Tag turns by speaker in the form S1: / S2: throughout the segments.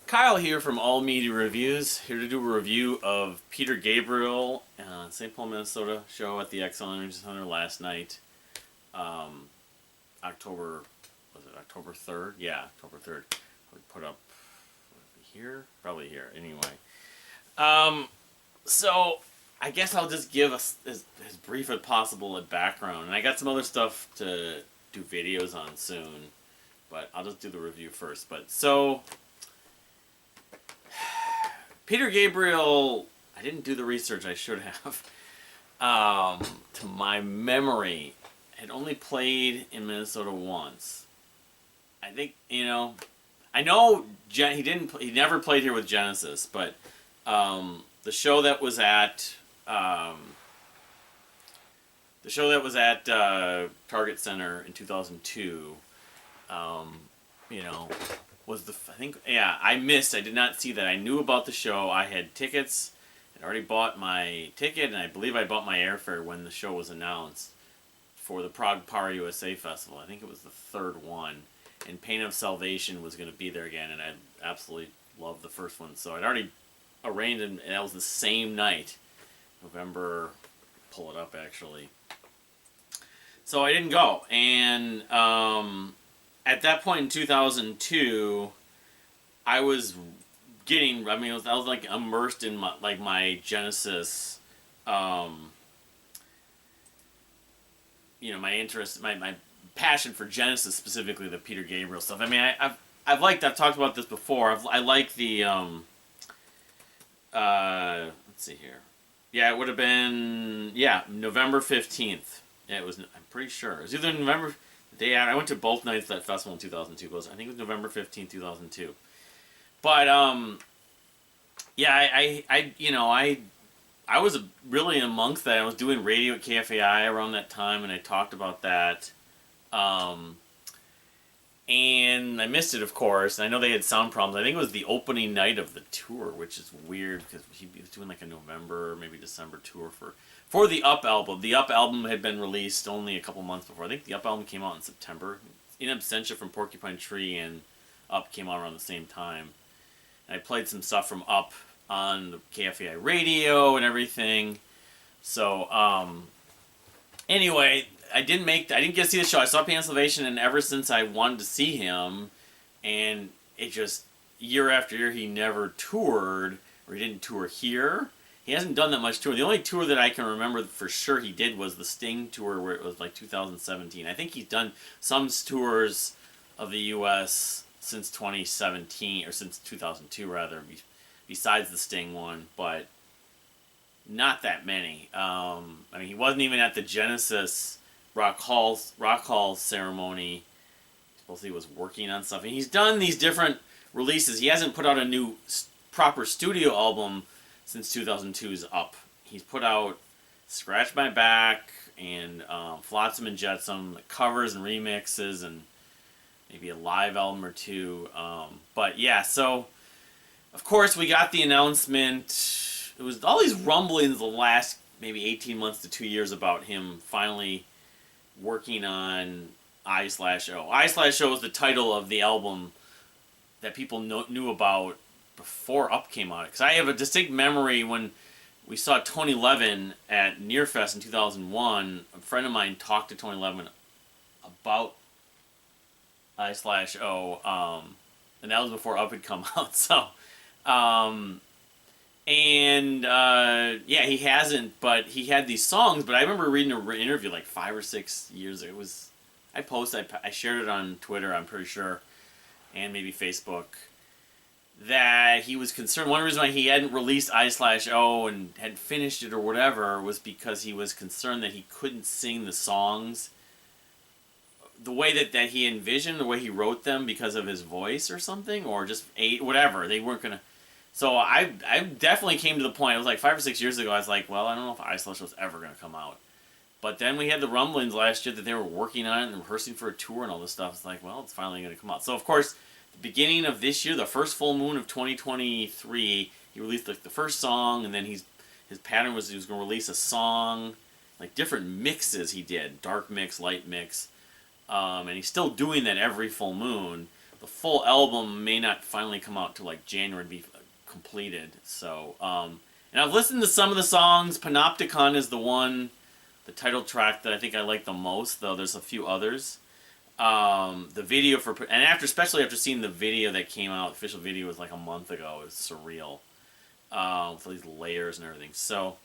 S1: Kyle here from All Media Reviews, here to do a review of Peter Gabriel, St. Paul, Minnesota show at the Excel Energy Center last night. October, was it October 3rd? Yeah, October 3rd. We put up here? Probably here, anyway. So, I guess I'll just give us as brief as possible a background. And I got some other stuff to do videos on soon, but I'll just do the review first. But so, Peter Gabriel, I didn't do the research I should have. To my memory, had only played in Minnesota once. I think, I know he never played here with Genesis, but the show that was at Target Center in 2002, I missed. I did not see that. I knew about the show. I had tickets. I'd already bought my ticket, and I believe I bought my airfare when the show was announced for the Prague Power USA Festival. I think it was the third one, and Pain of Salvation was going to be there again, and I absolutely loved the first one. So I'd already arranged, and that was the same night, November. Pull it up actually. So I didn't go, and at that point in 2002, I was like immersed in my Genesis, my interest, my passion for Genesis, specifically the Peter Gabriel stuff. I mean, I've talked about this before. I like the, let's see here. Yeah, it would have been, November 15th. Yeah, it was, I'm pretty sure. It was either November, the day after. I went to both nights of that festival in 2002. I think it was November 15th, 2002. But, I was really amongst that. I was doing radio at KFAI around that time, and I talked about that. And I missed it, of course. I know they had sound problems. I think it was the opening night of the tour, which is weird because he was doing like a November, maybe December tour for the Up album. The Up album had been released only a couple months before. I think the Up album came out in September. In Absentia from Porcupine Tree and Up came out around the same time. And I played some stuff from Up on the KFAI radio and everything. So, anyway, I didn't get to see the show. I saw Pain of Salvation, and ever since I wanted to see him, and it just, year after year, he never toured, or he didn't tour here. He hasn't done that much tour. The only tour that I can remember for sure he did was the Sting tour, where it was like 2017. I think he's done some tours of the U.S. since 2017, or since 2002, rather, besides the Sting one, but not that many. He wasn't even at the Genesis Rock Hall ceremony. Supposedly he was working on stuff. And he's done these different releases. He hasn't put out a new proper studio album since 2002's Up. He's put out Scratch My Back and Flotsam and Jetsam, covers and remixes, and maybe a live album or two. But yeah, so of course we got the announcement. It was all these rumblings the last maybe 18 months to 2 years about him finally working on I/O. I/O was the title of the album that people knew about before Up came out. Because I have a distinct memory when we saw Tony Levin at Nearfest in 2001. A friend of mine talked to Tony Levin about I/O, and that was before Up had come out. So, he hasn't, but he had these songs. But I remember reading an interview like 5 or 6 years ago. I shared it on Twitter, I'm pretty sure, and maybe Facebook, that he was concerned. One reason why he hadn't released I/O and had finished it or whatever was because he was concerned that he couldn't sing the songs the way that he envisioned, the way he wrote them, because of his voice or something, or just whatever. They weren't going to. So I definitely came to the point, it was like 5 or 6 years ago, I was like, well, I don't know if I/O was ever going to come out. But then we had the rumblings last year that they were working on it and rehearsing for a tour and all this stuff. It's like, well, it's finally going to come out. So, of course, the beginning of this year, the first full moon of 2023, he released the first song, and then his pattern was he was going to release a song, like different mixes he did, dark mix, light mix, and he's still doing that every full moon. the full album may not finally come out till like January to be completed. So, and I've listened to some of the songs. Panopticon is the title track that I think I like the most, though there's a few others. The video and especially after seeing the video that came out, the official video was like a month ago. It was surreal. With all these layers and everything. So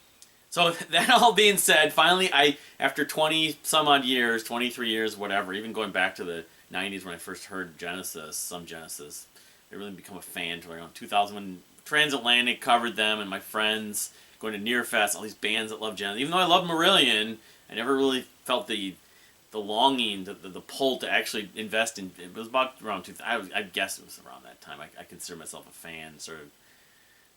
S1: that all being said, finally, after 20 some odd years, 23 years, whatever, even going back to the 90s when I first heard Genesis, I really become a fan until around 2000 when Transatlantic covered them, and my friends going to Nearfest, all these bands that love Genesis. Even though I love Marillion, I never really felt the longing, the pull to actually invest in. It was about around 2000. I guess it was around that time. I consider myself a fan, sort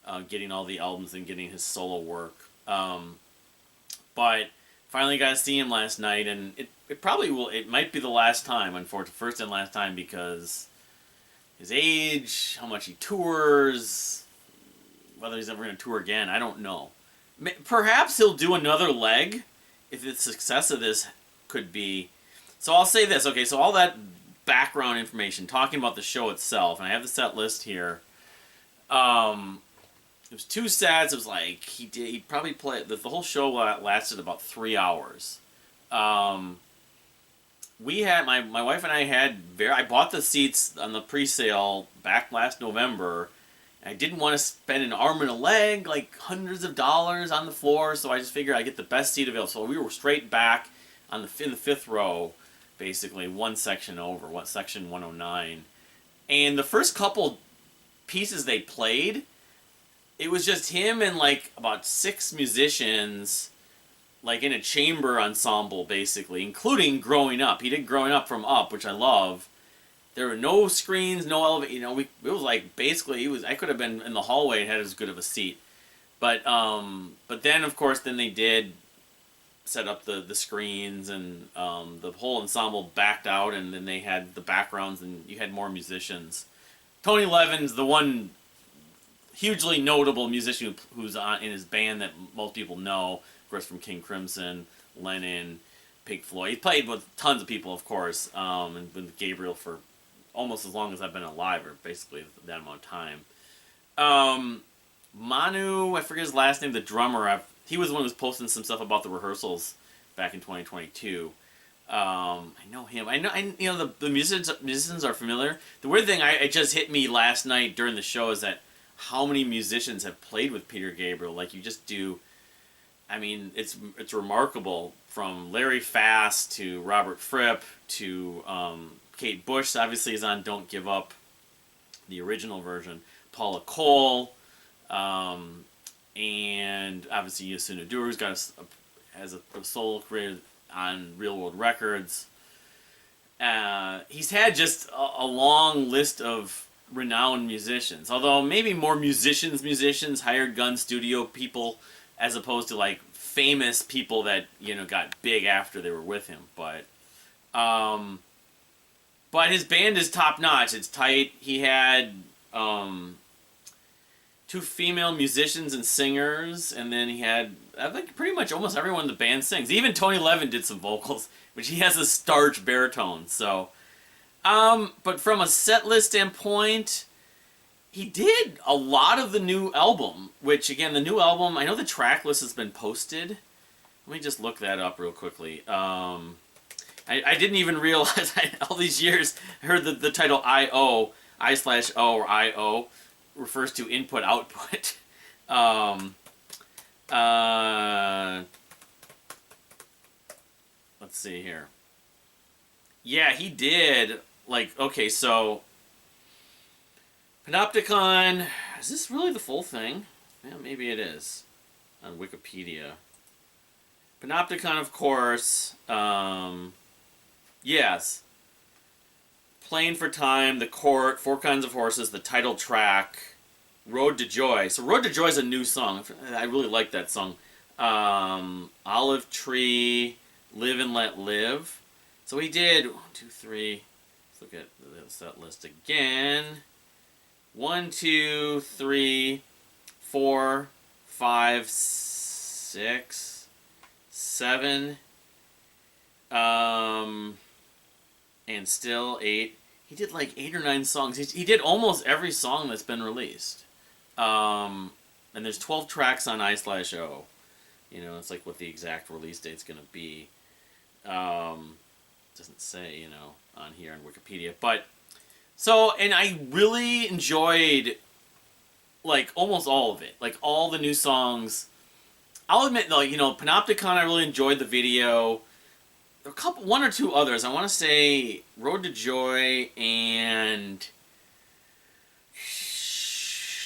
S1: of getting all the albums and getting his solo work. But finally got to see him last night, and it probably will. It might be the last time, unfortunately, first and last time, because his age, how much he tours, whether he's ever going to tour again, I don't know. Perhaps he'll do another leg if the success of this could be. So I'll say this. Okay, so all that background information, talking about the show itself, and I have the set list here. It was 2 sets. It was like he probably played the whole show lasted about 3 hours. We had my wife and I bought the seats on the pre-sale back last November. And I didn't want to spend an arm and a leg, like hundreds of dollars on the floor, so I just figured I'd get the best seat available. So we were straight back in the 5th row, basically one section over, section 109. And the first couple pieces they played, it was just him and like about 6 musicians, like in a chamber ensemble, basically, including Growing Up. He did Growing Up from Up, which I love. There were no screens, no elevator. You know, it was like basically I could have been in the hallway and had as good of a seat. But then of course they did set up the screens, and the whole ensemble backed out, and then they had the backgrounds, and you had more musicians. Tony Levin's the one hugely notable musician who's in his band that most people know, of course, from King Crimson, Lennon, Pink Floyd. He played with tons of people, of course, and with Gabriel for almost as long as I've been alive, or basically that amount of time. Manu, I forget his last name, the drummer, he was the one who was posting some stuff about the rehearsals back in 2022. I know him. The musicians are familiar. The weird thing it just hit me last night during the show is that how many musicians have played with Peter Gabriel. Like, you just do. I mean, it's remarkable, from Larry Fast to Robert Fripp to Kate Bush, obviously, is on Don't Give Up, the original version. Paula Cole, and obviously Yasuna Dur's has a solo career on Real World Records. He's had just a long list of renowned musicians, although maybe more musicians, hired gun studio people, as opposed to like famous people that got big after they were with him. But his band is top notch. It's tight. He had 2 female musicians and singers, and then he had, I think, pretty much almost everyone in the band sings. Even Tony Levin did some vocals, which he has a starch baritone. So, but from a set list standpoint, he did a lot of the new album, which, again, the new album, I know the track list has been posted. Let me just look that up real quickly. I didn't even realize, all these years, I heard the title I/O, I/O, or I/O, refers to input-output. Let's see here. Yeah, he did, okay, so Panopticon, is this really the full thing? Yeah, maybe it is, on Wikipedia. Panopticon, of course, yes. Playing for Time, The Court, 4 Kinds of Horses, the title track, Road to Joy. So Road to Joy is a new song. I really like that song. Olive Tree, Live and Let Live. So he did 1, 2, 3. Let's look at the set list again. 1, 2, 3, 4, 5, 6, 7. And still 8. he did like 8 or 9 songs. He did almost every song that's been released. And there's 12 tracks on I/O. You know, it's like what the exact release date's going to be. Doesn't say, you know, on here on Wikipedia. But, so, and I really enjoyed, like, almost all of it. Like, all the new songs. I'll admit, though, you know, Panopticon, I really enjoyed the video. There were one or two others. I want to say Road to Joy and...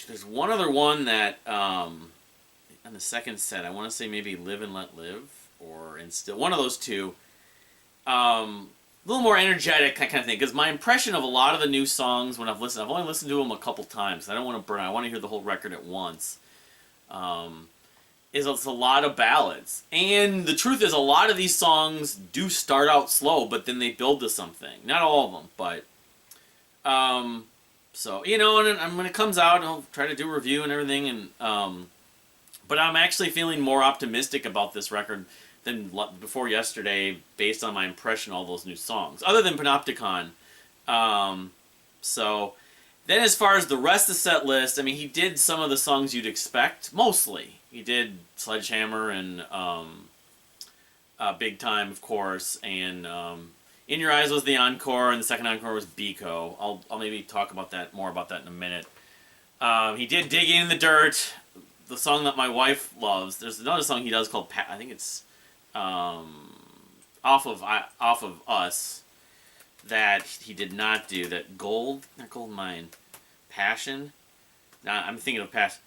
S1: There's one other one that, on the second set, I want to say maybe Live and Let Live, or Instill. One of those two. A little more energetic, that kind of thing. Because my impression of a lot of the new songs when I've only listened to them a couple times. I don't want to burn out. I want to hear the whole record at once. It's a lot of ballads. And the truth is, a lot of these songs do start out slow, but then they build to something. Not all of them, but... so, you know, and when it comes out, I'll try to do a review and everything. And but I'm actually feeling more optimistic about this record than before yesterday, based on my impression of all those new songs, other than Panopticon. So, then as far as the rest of the set list, I mean, he did some of the songs you'd expect, mostly. He did Sledgehammer and Big Time, of course, and In Your Eyes was the encore, and the second encore was Biko. I'll maybe talk about that more about that in a minute. He did Digging in the Dirt, the song that my wife loves. There's another song he does called, I think it's off of Us, that he did not do. That not Gold Mine, Passion. I'm thinking of Passion.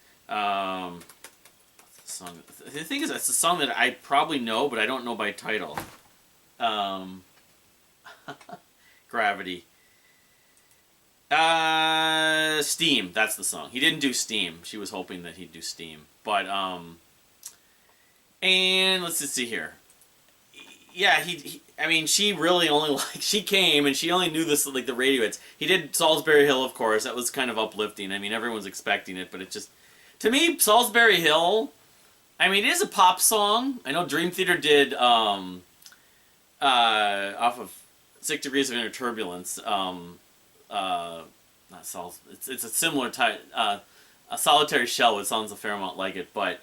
S1: Song. The thing is, it's a song that I probably know, but I don't know by title. Gravity. Steam. That's the song. He didn't do Steam. She was hoping that he'd do Steam, but and let's just see here. Yeah, I mean, she really only she came and she only knew this like the radio hits. He did Salisbury Hill, of course. That was kind of uplifting. I mean, everyone's expecting it, but it just, to me, Salisbury Hill, I mean, it is a pop song. I know Dream Theater did off of 6 Degrees of Inner Turbulence. Not it's a similar type. A Solitary Shell, which sounds a fair amount like it, but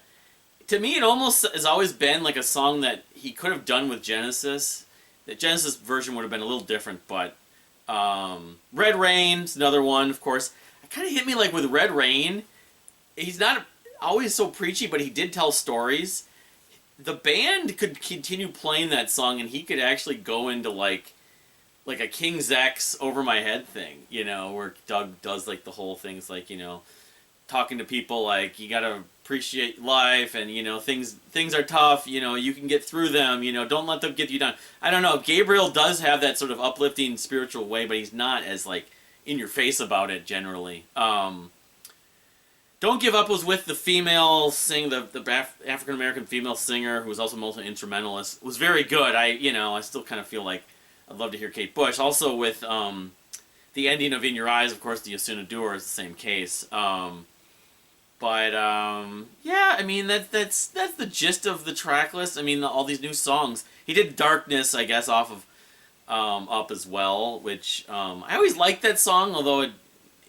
S1: to me, it almost has always been like a song that he could have done with Genesis. The Genesis version would have been a little different, but Red Rain's another one, of course. It kind of hit me like with Red Rain. He's not always so preachy, but he did tell stories. The band could continue playing that song, and he could actually go into like a King's X Over My Head thing, you know, where Doug does like the whole thing. It's like, you know, talking to people like, you gotta appreciate life, and, you know, things are tough, you know, you can get through them, you know, don't let them get you down. I don't know, Gabriel does have that sort of uplifting spiritual way, but he's not as like in your face about it generally. Don't Give Up was with the female the African American female singer who was also multi-instrumentalist. It was very good. I still kind of feel like I'd love to hear Kate Bush. Also with the ending of In Your Eyes, of course, the Osuna Duo is the same case. Yeah, I mean, that's the gist of the track list. I mean, all these new songs. He did Darkness, I guess, off of Up as well, which I always liked that song, although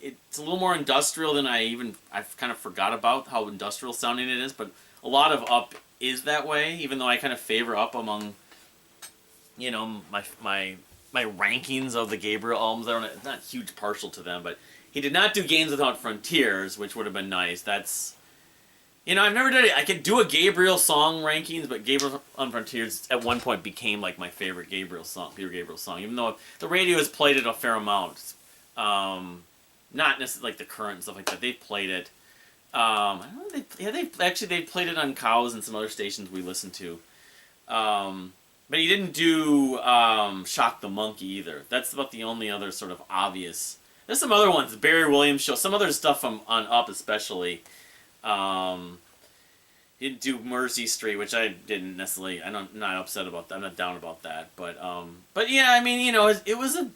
S1: it's a little more industrial than I've kind of forgot about how industrial sounding it is, but a lot of Up is that way, even though I kind of favor Up among, you know, my rankings of the Gabriel albums. I'm not huge partial to them, but he did not do Games Without Frontiers, which would have been nice. That's, you know, I've never done it. I could do a Gabriel song rankings, but Gabriel on Frontiers at one point became like my favorite Peter Gabriel song, even though the radio has played it a fair amount. Not necessarily like the current and stuff like that. They've played it. I don't know. They've played it on Cows and some other stations we listen to. But he didn't do Shock the Monkey either. That's about the only other sort of obvious. There's some other ones. Barry Williams Show. Some other stuff on Up especially. He didn't do Mercy Street, which I didn't necessarily. I'm not upset about that. I'm not down about that. But yeah, I mean, you know, it was an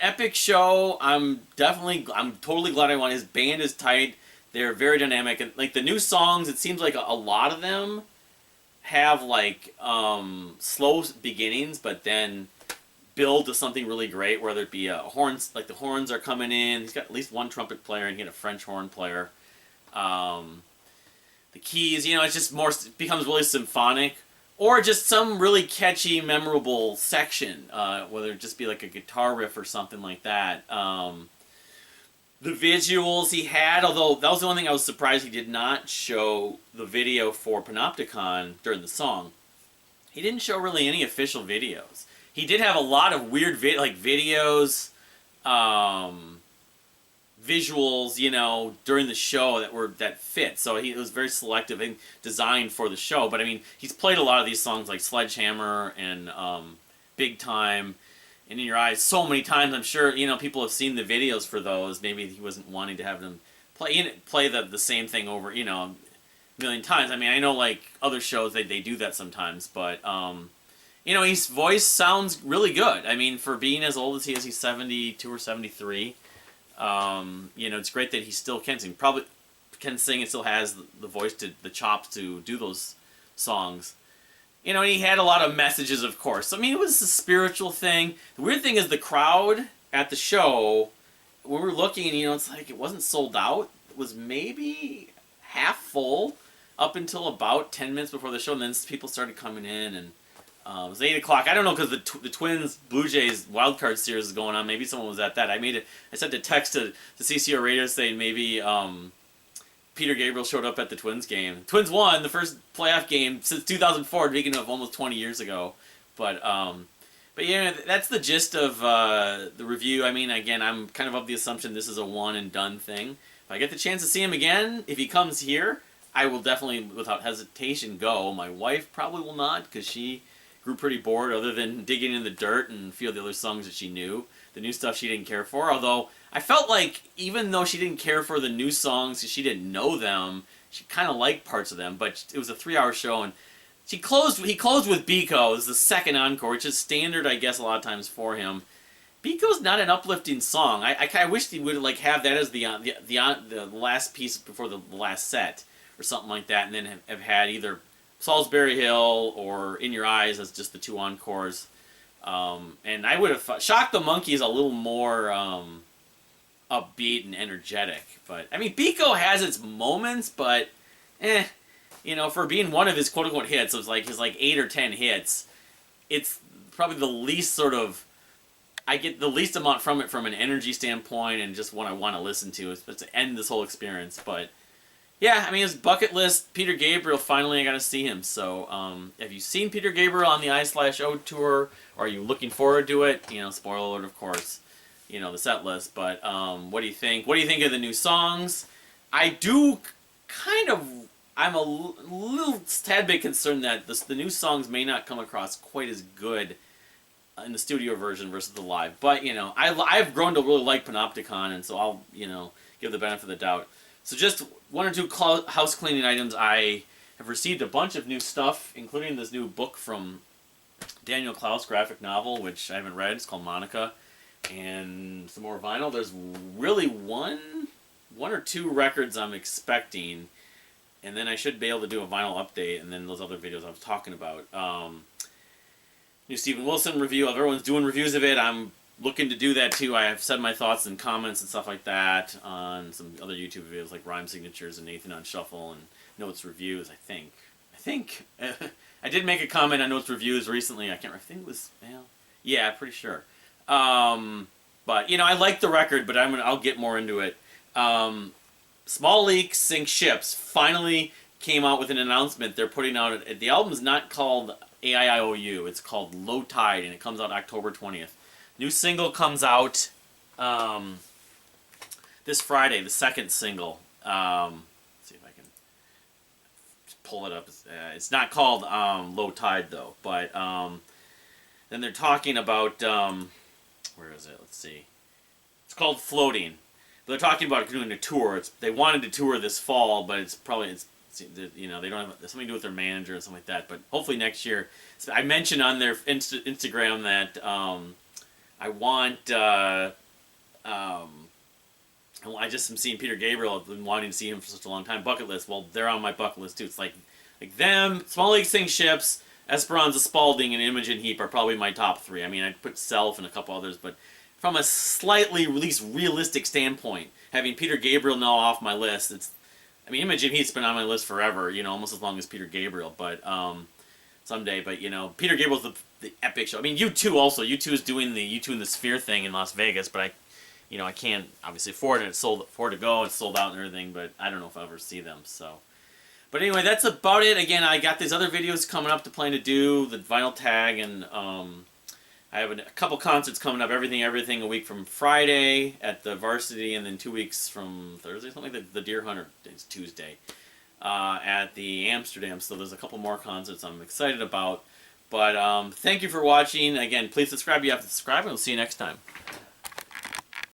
S1: epic show. I'm totally glad I won. His band is tight. They're very dynamic, and like the new songs, it seems like a lot of them have like slow beginnings, but then build to something really great, whether it be horns, like the horns are coming in. He's got at least one trumpet player and he had a French horn player. The keys, it just it becomes really symphonic, or just some really catchy, memorable section, whether it just be like a guitar riff or something like that. The visuals he had, although that was the one thing I was surprised he did not show the video for Panopticon during the song. He didn't show really any official videos. He did have a lot of weird videos, visuals, during the show that fit. So it was very selective and designed for the show. But I mean, he's played a lot of these songs like Sledgehammer and Big Time and In Your Eyes so many times. I'm sure people have seen the videos for those. Maybe he wasn't wanting to have them play the same thing over a million times. I mean, I know like other shows they do that sometimes, but his voice sounds really good. I mean, for being as old as he is, he's 72 or 73. It's great that he still can sing. Probably can sing and still has the voice, the chops to do those songs. He had a lot of messages, of course. I mean, it was a spiritual thing. The weird thing is the crowd at the show, when we were looking, it's like it wasn't sold out. It was maybe half full up until about 10 minutes before the show, and then people started coming in, and it was 8 o'clock. I don't know, because the Twins Blue Jays wildcard series is going on. Maybe someone was at that. I sent a text to the CCO radio saying maybe Peter Gabriel showed up at the Twins game. Twins won the first playoff game since 2004, speaking of almost 20 years ago. But that's the gist of the review. I mean, again, I'm kind of the assumption this is a one and done thing. If I get the chance to see him again, if he comes here, I will definitely, without hesitation, go. My wife probably will not, because she grew pretty bored other than digging in the dirt and feel the other songs that she knew. The new stuff she didn't care for, although I felt like even though she didn't care for the new songs, she didn't know them, she kind of liked parts of them, but it was a 3-hour show, and he closed with Biko. It was the second encore, which is standard, I guess, a lot of times for him. Biko's not an uplifting song. I wish he would have that as the last piece before the last set, or something like that, and then have had either Salisbury Hill or In Your Eyes as just the 2 encores. And I would have Shock the Monkeys a little more upbeat and energetic. But I mean, Biko has its moments, but for being one of his quote unquote hits, it was like his 8 or 10 hits. It's probably the least I get the least amount from it from an energy standpoint and just what I want to listen to to end this whole experience. But yeah, I mean, his bucket list, Peter Gabriel, finally I got to see him. So, have you seen Peter Gabriel on the I/O tour? Or are you looking forward to it? Spoiler alert, of course, the set list. But what do you think? What do you think of the new songs? I'm a little tad bit concerned that the new songs may not come across quite as good in the studio version versus the live. But, I've grown to really like Panopticon, and so I'll, give the benefit of the doubt. So just 1 or 2 house cleaning items. I have received a bunch of new stuff, including this new book from Daniel Klaus, graphic novel, which I haven't read. It's called Monica. And some more vinyl. There's really one or 2 records I'm expecting. And then I should be able to do a vinyl update, and then those other videos I was talking about. New Steven Wilson review. Everyone's doing reviews of it. I'm looking to do that too. I have said my thoughts and comments and stuff like that on some other YouTube videos like Rhyme Signatures and Nathan on Shuffle and Notes Reviews, I think. I did make a comment on Notes Reviews recently. I think it was, yeah, pretty sure. But, I like the record, but I'll get more into it. Small Leaks Sink Ships finally came out with an announcement. They're putting out, the album's not called AIOU, it's called Low Tide, and it comes out October 20th. New single comes out this Friday, the second single. Let's see if I can pull it up. It's not called Low Tide, though. But then they're talking about, where is it? Let's see. It's called Floating. They're talking about doing a tour. They wanted to tour this fall, but it's they don't have something to do with their manager and something like that. But hopefully next year. So I mentioned on their Instagram that I just am seeing Peter Gabriel. I've been wanting to see him for such a long time. Bucket list. Well, they're on my bucket list too. It's like them, Small League Sing Ships, Esperanza Spalding and Imogen Heap are probably my top three. I mean, I'd put Self and a couple others, but from a slightly, at least realistic standpoint, having Peter Gabriel now off my list, I mean, Imogen Heap's been on my list forever, you know, almost as long as Peter Gabriel, but someday. But, you know, Peter Gabriel's the epic show. I mean, U2 also. U2 is doing the U2 and the Sphere thing in Las Vegas, but I can't obviously afford it. It's sold to go. It's sold out and everything, but I don't know if I'll ever see them, so. But anyway, that's about it. Again, I got these other videos coming up to plan to do, the vinyl tag, and I have a couple concerts coming up, everything a week from Friday at the Varsity, and then 2 weeks from Thursday, something like that. The Deer Hunter is Tuesday at the Amsterdam. So there's a couple more concerts I'm excited about. But thank you for watching. Again, please subscribe. You have to subscribe, and we'll see you next time.